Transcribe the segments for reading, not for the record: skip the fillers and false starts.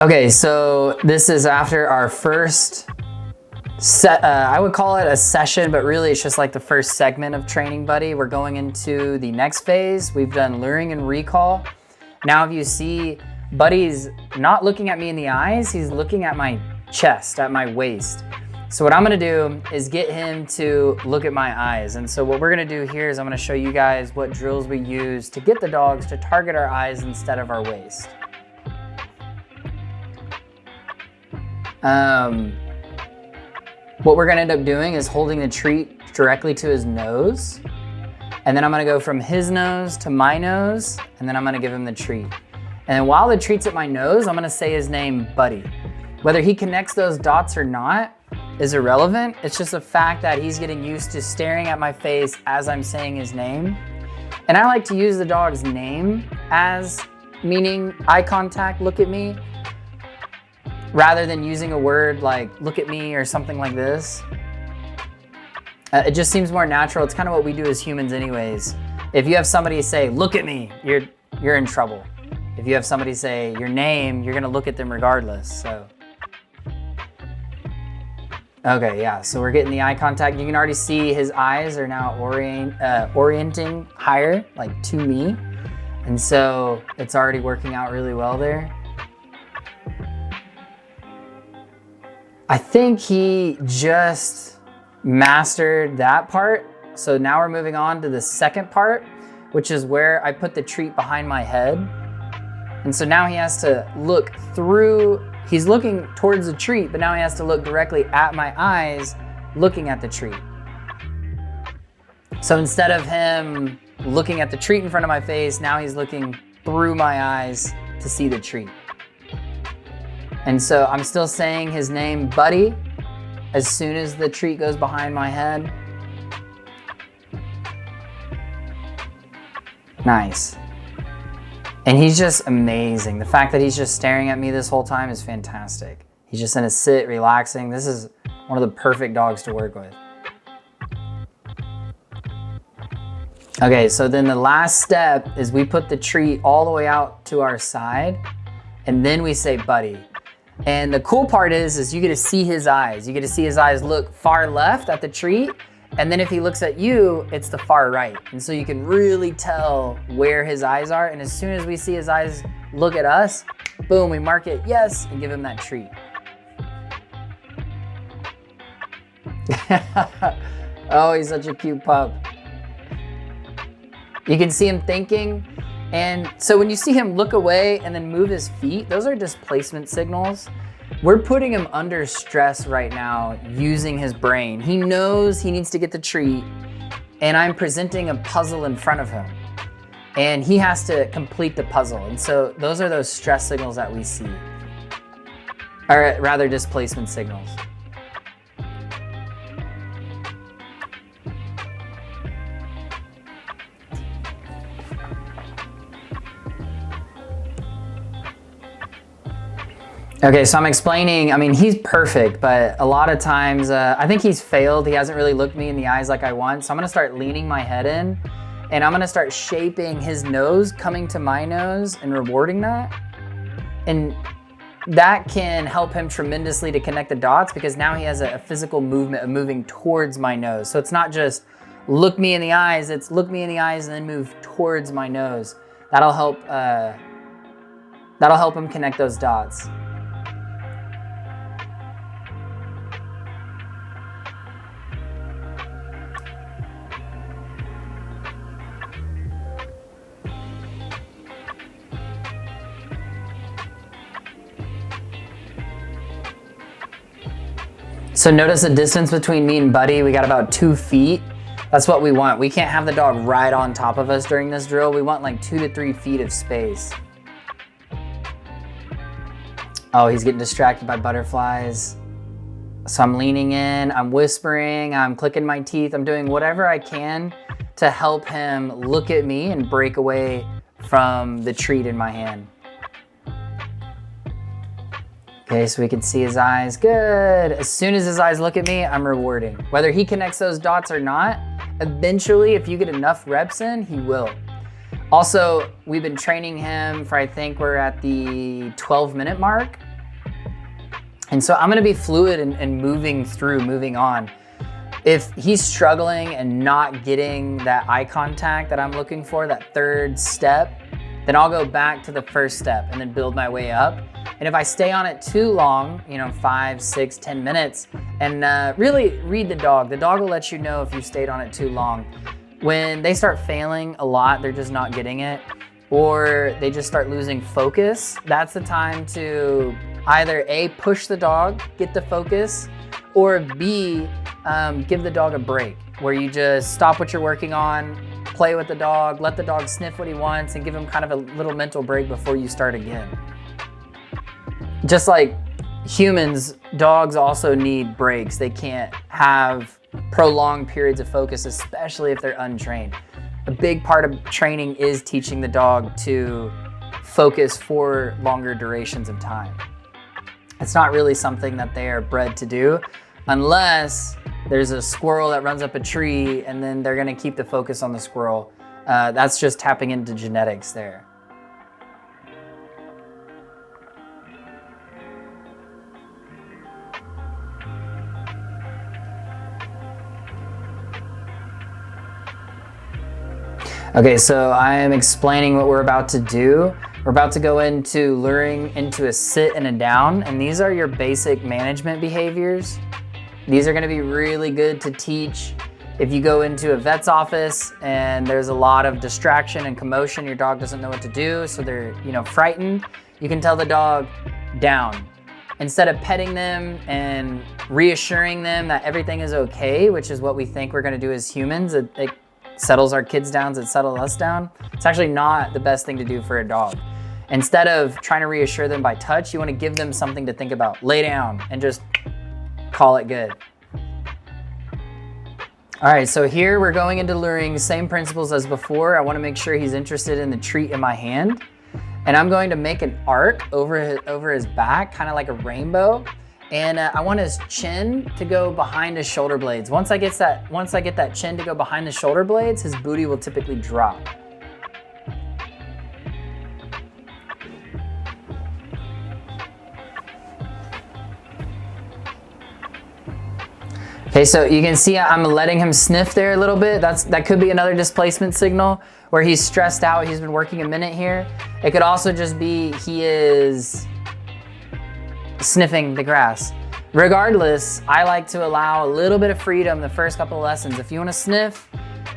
Okay, so this is after our first set, I would call it a session, but really it's just like the first segment of training Buddy. We're going into the next phase. We've done luring and recall. Now if you see, Buddy's not looking at me in the eyes, he's looking at my chest, at my waist. So what I'm gonna do is get him to look at my eyes. And so what we're gonna do here is I'm gonna show you guys what drills we use to get the dogs to target our eyes instead of our waist. What we're gonna end up doing is holding the treat directly to his nose. And then I'm gonna go from his nose to my nose, and then I'm gonna give him the treat. And then while the treat's at my nose, I'm gonna say his name, Buddy. Whether he connects those dots or not is irrelevant. It's just a fact that he's getting used to staring at my face as I'm saying his name. And I like to use the dog's name as meaning eye contact, look at me, rather than using a word like look at me or something like this. It just seems more natural. It's kind of what we do as humans anyways. If you have somebody say, look at me, you're in trouble. If you have somebody say your name, you're gonna look at them regardless, so. Okay, yeah, so we're getting the eye contact. You can already see his eyes are now orienting higher, like to me. And so it's already working out really well there. I think he just mastered that part. So now we're moving on to the second part, which is where I put the treat behind my head. And so now he has to look through, he's looking towards the treat, but now he has to look directly at my eyes, looking at the treat. So instead of him looking at the treat in front of my face, now he's looking through my eyes to see the treat. And so I'm still saying his name, Buddy, as soon as the treat goes behind my head. Nice. And he's just amazing. The fact that he's just staring at me this whole time is fantastic. He's just gonna sit, relaxing. This is one of the perfect dogs to work with. Okay, so then the last step is we put the treat all the way out to our side, and then we say Buddy. And the cool part is you get to see his eyes. You get to see his eyes look far left at the treat, and then if he looks at you, it's the far right. And so you can really tell where his eyes are, and as soon as we see his eyes look at us, boom, we mark it yes, and give him that treat. Oh, he's such a cute pup. You can see him thinking. And so when you see him look away and then move his feet, those are displacement signals. We're putting him under stress right now using his brain. He knows he needs to get the treat, and I'm presenting a puzzle in front of him. And he has to complete the puzzle. And so those are those stress signals that we see, or rather displacement signals. Okay, so I'm explaining, I mean, he's perfect, but a lot of times, I think he's failed. He hasn't really looked me in the eyes like I want. So I'm gonna start leaning my head in, and I'm gonna start shaping his nose, coming to my nose and rewarding that. And that can help him tremendously to connect the dots, because now he has a physical movement of moving towards my nose. So it's not just look me in the eyes, it's look me in the eyes and then move towards my nose. That'll help him connect those dots. So notice the distance between me and Buddy, we got about 2 feet. That's what we want. We can't have the dog right on top of us during this drill. We want like 2 to 3 feet of space. Oh, he's getting distracted by butterflies. So I'm leaning in, I'm whispering, I'm clicking my teeth, I'm doing whatever I can to help him look at me and break away from the treat in my hand. Okay, so we can see his eyes, good. As soon as his eyes look at me, I'm rewarding. Whether he connects those dots or not, eventually, if you get enough reps in, he will. Also, we've been training him for, I think we're at the 12-minute mark. And so I'm gonna be fluid and moving on. If he's struggling and not getting that eye contact that I'm looking for, that third step, then I'll go back to the first step and then build my way up. And if I stay on it too long, 5, 6, 10 minutes, and really read the dog will let you know if you stayed on it too long. When they start failing a lot, they're just not getting it, or they just start losing focus, that's the time to either A, push the dog, get the focus, or B, give the dog a break where you just stop what you're working on, play with the dog, let the dog sniff what he wants, and give him kind of a little mental break before you start again. Just like humans, dogs also need breaks. They can't have prolonged periods of focus, especially if they're untrained. A big part of training is teaching the dog to focus for longer durations of time. It's not really something that they are bred to do unless there's a squirrel that runs up a tree and then they're gonna keep the focus on the squirrel. That's just tapping into genetics there. Okay, so I am explaining what we're about to do. We're about to go into luring into a sit and a down, and these are your basic management behaviors. These are gonna be really good to teach if you go into a vet's office and there's a lot of distraction and commotion, your dog doesn't know what to do, so they're frightened. You can tell the dog down. Instead of petting them and reassuring them that everything is okay, which is what we think we're gonna do as humans, it settles our kids down, it settles us down. It's actually not the best thing to do for a dog. Instead of trying to reassure them by touch, you want to give them something to think about. Lay down and just call it good. All right, so here we're going into luring, same principles as before. I want to make sure he's interested in the treat in my hand. And I'm going to make an arc over his back, kind of like a rainbow. And I want his chin to go behind his shoulder blades. Once I get that chin to go behind the shoulder blades, his booty will typically drop. Okay, so you can see I'm letting him sniff there a little bit. That could be another displacement signal where he's stressed out, he's been working a minute here. It could also just be he is sniffing the grass. Regardless, I like to allow a little bit of freedom the first couple of lessons. If you want to sniff,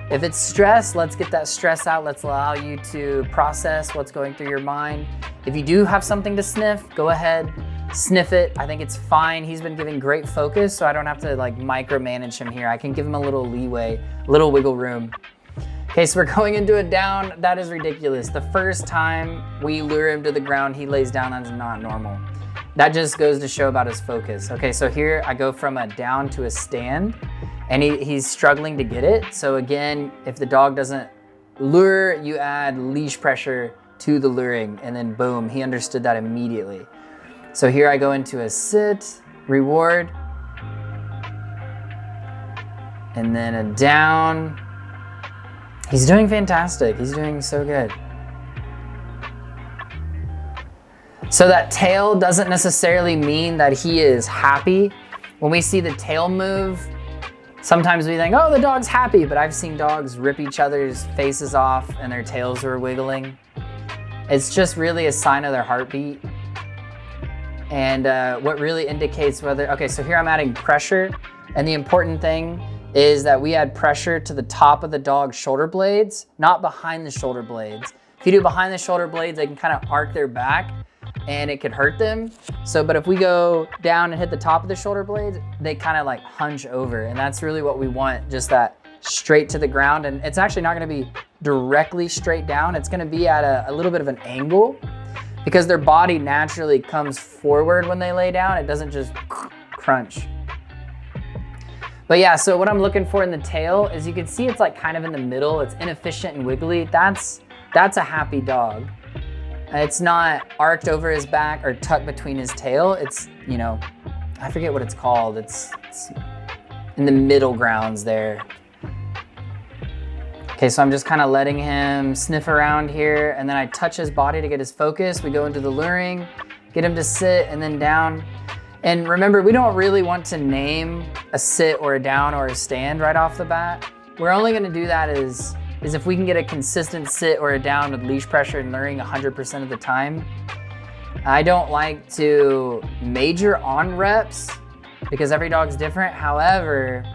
if it's stress, let's get that stress out. Let's allow you to process what's going through your mind. If you do have something to sniff, go ahead, sniff it. I think it's fine. He's been giving great focus, so I don't have to micromanage him here. I can give him a little leeway, a little wiggle room. Okay, so we're going into a down. That is ridiculous. The first time we lure him to the ground, he lays down. That's not normal. That just goes to show about his focus. Okay, so here I go from a down to a stand, and he's struggling to get it. So again, if the dog doesn't lure, you add leash pressure to the luring, and then boom, he understood that immediately. So here I go into a sit, reward, and then a down. He's doing fantastic. He's doing so good. So that tail doesn't necessarily mean that he is happy. When we see the tail move, sometimes we think, oh, the dog's happy, but I've seen dogs rip each other's faces off and their tails were wiggling. It's just really a sign of their heartbeat. And what really indicates whether, okay, so here I'm adding pressure, and the important thing is that we add pressure to the top of the dog's shoulder blades, not behind the shoulder blades. If you do behind the shoulder blades, they can kind of arc their back and it could hurt them. So, but if we go down and hit the top of the shoulder blades, they kind of hunch over, and that's really what we want, just that straight to the ground. And it's actually not gonna be directly straight down. It's gonna be at a little bit of an angle because their body naturally comes forward when they lay down. It doesn't just crunch. But yeah, so what I'm looking for in the tail is, you can see it's kind of in the middle. It's inefficient and wiggly. That's a happy dog. It's not arced over his back or tucked between his tail. It's, I forget what it's called. It's in the middle grounds there. Okay, so I'm just kind of letting him sniff around here, and then I touch his body to get his focus. We go into the luring, get him to sit and then down. And remember, we don't really want to name a sit or a down or a stand right off the bat. We're only gonna do that is if we can get a consistent sit or a down with leash pressure and luring 100% of the time. I don't like to major on reps because every dog's different. However,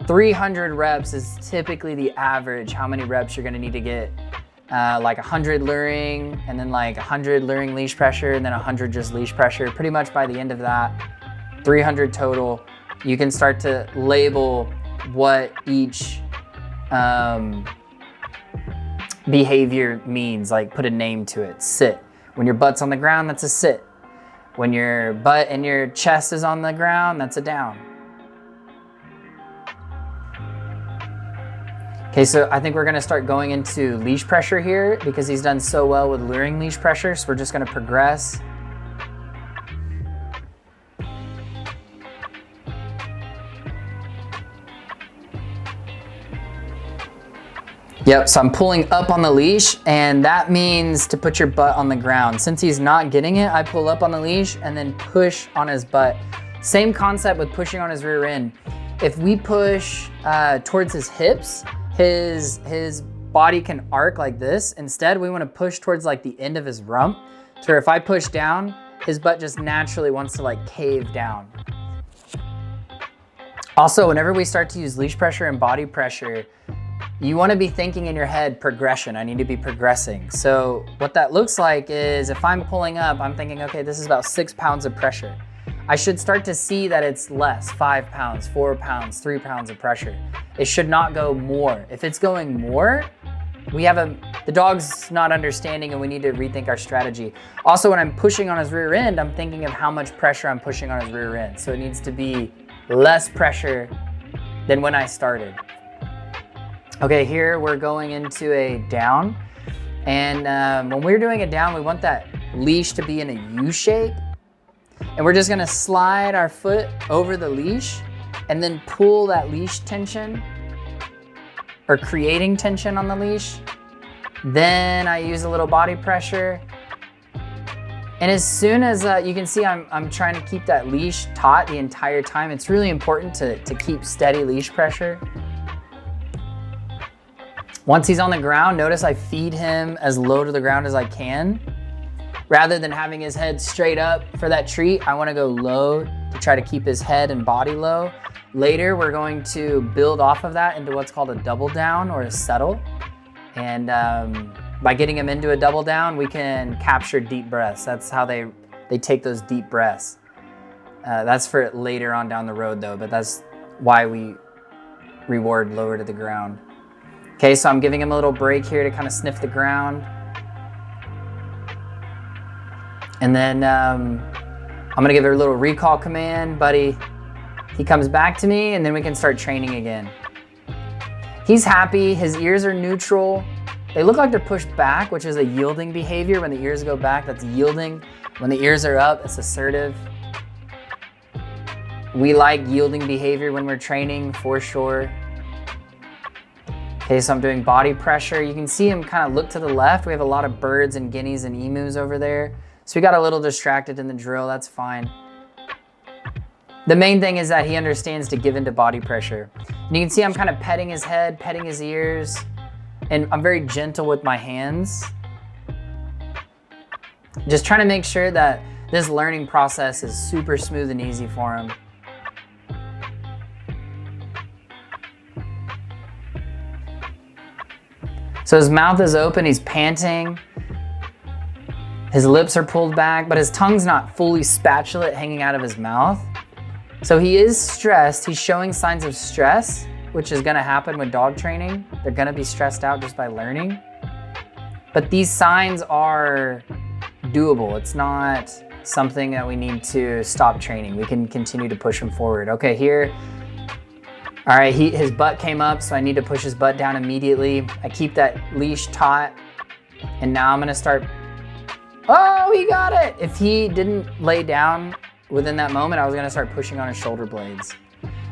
300 reps is typically the average, how many reps you're gonna need to get. Like 100 luring, and then like 100 luring leash pressure, and then 100 just leash pressure. Pretty much by the end of that, 300 total, you can start to label what each behavior means, like put a name to it. Sit. When your butt's on the ground, that's a sit. When your butt and your chest is on the ground, that's a down. Okay, so I think we're gonna start going into leash pressure here because he's done so well with luring leash pressure, so we're just gonna progress. Yep, so I'm pulling up on the leash, and that means to put your butt on the ground. Since he's not getting it, I pull up on the leash and then push on his butt. Same concept with pushing on his rear end. If we push towards his hips, his body can arc like this. Instead, we want to push towards like the end of his rump. So if I push down, his butt just naturally wants to like cave down. Also, whenever we start to use leash pressure and body pressure, you want to be thinking in your head progression. I need to be progressing. So what that looks like is if I'm pulling up, I'm thinking, okay, this is about 6 pounds of pressure. I should start to see that it's less, 5 pounds, 4 pounds, 3 pounds of pressure. It should not go more. If it's going more, the dog's not understanding and we need to rethink our strategy. Also, when I'm pushing on his rear end, I'm thinking of how much pressure I'm pushing on his rear end. So it needs to be less pressure than when I started. Okay, here we're going into a down. And when we're doing a down, we want that leash to be in a U shape. And we're just gonna slide our foot over the leash and then pull that leash tension or creating tension on the leash. Then I use a little body pressure. And as soon as you can see, I'm trying to keep that leash taut the entire time. It's really important to keep steady leash pressure. Once he's on the ground, notice I feed him as low to the ground as I can. Rather than having his head straight up for that treat, I wanna go low to try to keep his head and body low. Later, we're going to build off of that into what's called a double down or a settle. And by getting him into a double down, we can capture deep breaths. That's how they take those deep breaths. That's for later on down the road though, but that's why we reward lower to the ground. Okay, so I'm giving him a little break here to kind of sniff the ground. And then I'm gonna give her a little recall command, buddy. He comes back to me and then we can start training again. He's happy, his ears are neutral. They look like they're pushed back, which is a yielding behavior. When the ears go back, that's yielding. When the ears are up, it's assertive. We like yielding behavior when we're training, for sure. Okay, so I'm doing body pressure. You can see him kind of look to the left. We have a lot of birds and guineas and emus over there. So we got a little distracted in the drill, that's fine. The main thing is that he understands to give into body pressure. And you can see I'm kind of petting his head, petting his ears, and I'm very gentle with my hands. Just trying to make sure that this learning process is super smooth and easy for him. So his mouth is open, he's panting. His lips are pulled back, but his tongue's not fully spatulate hanging out of his mouth. So he is stressed. He's showing signs of stress, which is gonna happen with dog training. They're gonna be stressed out just by learning. But these signs are doable. It's not something that we need to stop training. We can continue to push him forward. Okay, here. All right, his butt came up, so I need to push his butt down immediately. I keep that leash taut, and now I'm gonna start. Oh, he got it! If he didn't lay down within that moment, I was gonna start pushing on his shoulder blades.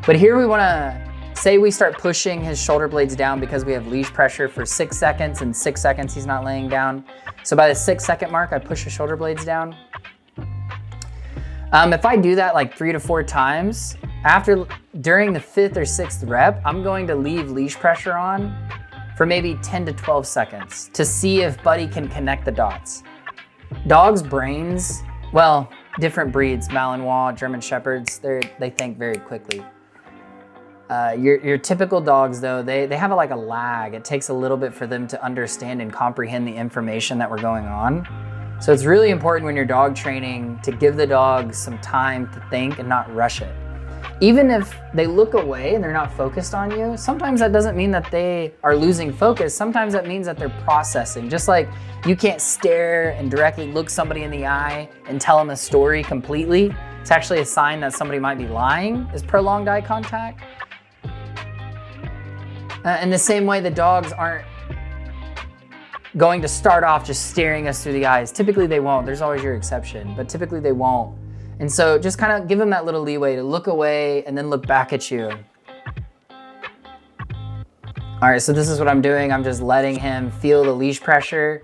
But here we wanna, say we start pushing his shoulder blades down because we have leash pressure for 6 seconds, and 6 seconds he's not laying down. So by the 6 second mark, I push his shoulder blades down. If I do that like 3 to 4 times, during the 5th or 6th rep, I'm going to leave leash pressure on for maybe 10 to 12 seconds to see if Buddy can connect the dots. Dogs' brains, well, different breeds, Malinois, German Shepherds, they think very quickly. Your typical dogs though, they have like a lag. It takes a little bit for them to understand and comprehend the information that we're going on. So it's really important when you're dog training to give the dog some time to think and not rush it. Even if they look away and they're not focused on you, sometimes that doesn't mean that they are losing focus. Sometimes that means that they're processing. Just like you can't stare and directly look somebody in the eye and tell them a story completely. It's actually a sign that somebody might be lying, is prolonged eye contact. In the same way, the dogs aren't going to start off just staring us through the eyes. Typically they won't. There's always your exception, but typically they won't. And so just kind of give them that little leeway to look away and then look back at you. All right, so this is what I'm doing. I'm just letting him feel the leash pressure.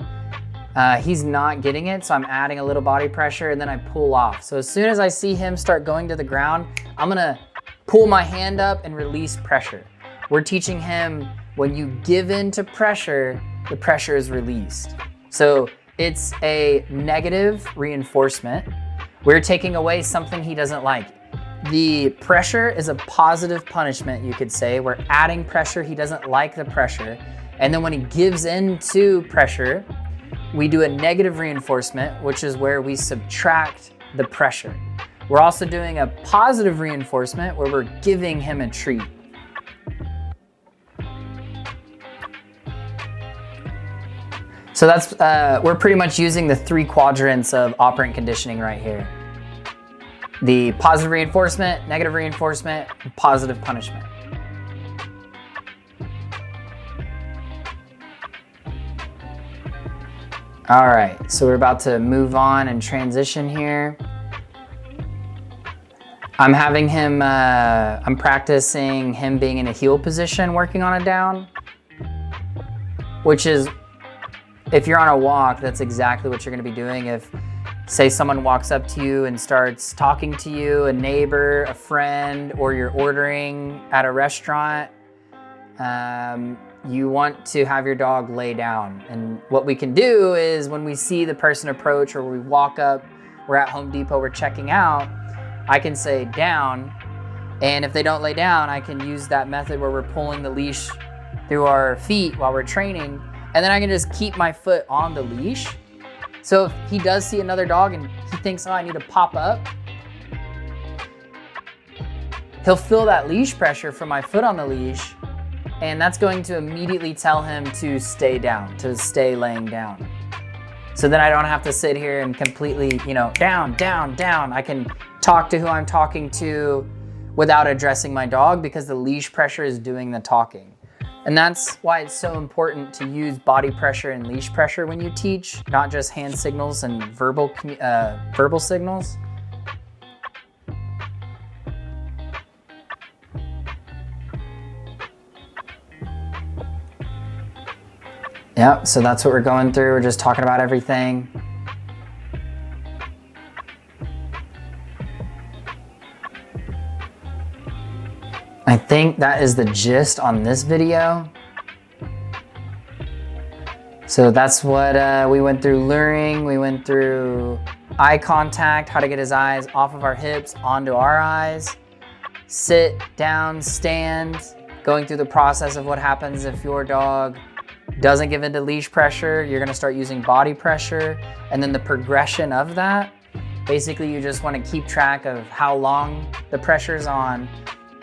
He's not getting it, so I'm adding a little body pressure and then I pull off. So as soon as I see him start going to the ground, I'm gonna pull my hand up and release pressure. We're teaching him when you give in to pressure, the pressure is released. So it's a negative reinforcement. We're taking away something he doesn't like. The pressure is a positive punishment, you could say. We're adding pressure, he doesn't like the pressure. And then when he gives in to pressure, we do a negative reinforcement, which is where we subtract the pressure. We're also doing a positive reinforcement where we're giving him a treat. So that's, we're pretty much using the 3 quadrants of operant conditioning right here. The positive reinforcement, negative reinforcement, and positive punishment. All right, so we're about to move on and transition here. I'm having him, I'm practicing him being in a heel position, working on a down, which is, if you're on a walk, that's exactly what you're gonna be doing. If, say, someone walks up to you and starts talking to you, a neighbor, a friend, or you're ordering at a restaurant, you want to have your dog lay down. And what we can do is when we see the person approach or we walk up, we're at Home Depot, we're checking out, I can say down. And if they don't lay down, I can use that method where we're pulling the leash through our feet while we're training. And then I can just keep my foot on the leash. So if he does see another dog and he thinks, oh, I need to pop up, he'll feel that leash pressure from my foot on the leash, and that's going to immediately tell him to stay down, to stay laying down. So then I don't have to sit here and completely, down, down, down. I can talk to who I'm talking to without addressing my dog because the leash pressure is doing the talking. And that's why it's so important to use body pressure and leash pressure when you teach, not just hand signals and verbal signals. Yep, so that's what we're going through. We're just talking about everything. I think that is the gist on this video. So that's what we went through luring, we went through eye contact, how to get his eyes off of our hips onto our eyes, sit, down, stand, going through the process of what happens if your dog doesn't give into leash pressure, you're gonna start using body pressure, and then the progression of that. Basically, you just wanna keep track of how long the pressure's on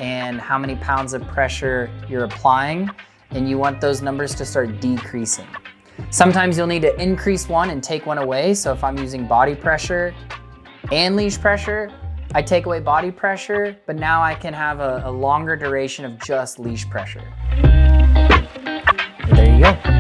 and how many pounds of pressure you're applying, and you want those numbers to start decreasing. Sometimes you'll need to increase one and take one away. So if I'm using body pressure and leash pressure, I take away body pressure, but now I can have a longer duration of just leash pressure. There you go.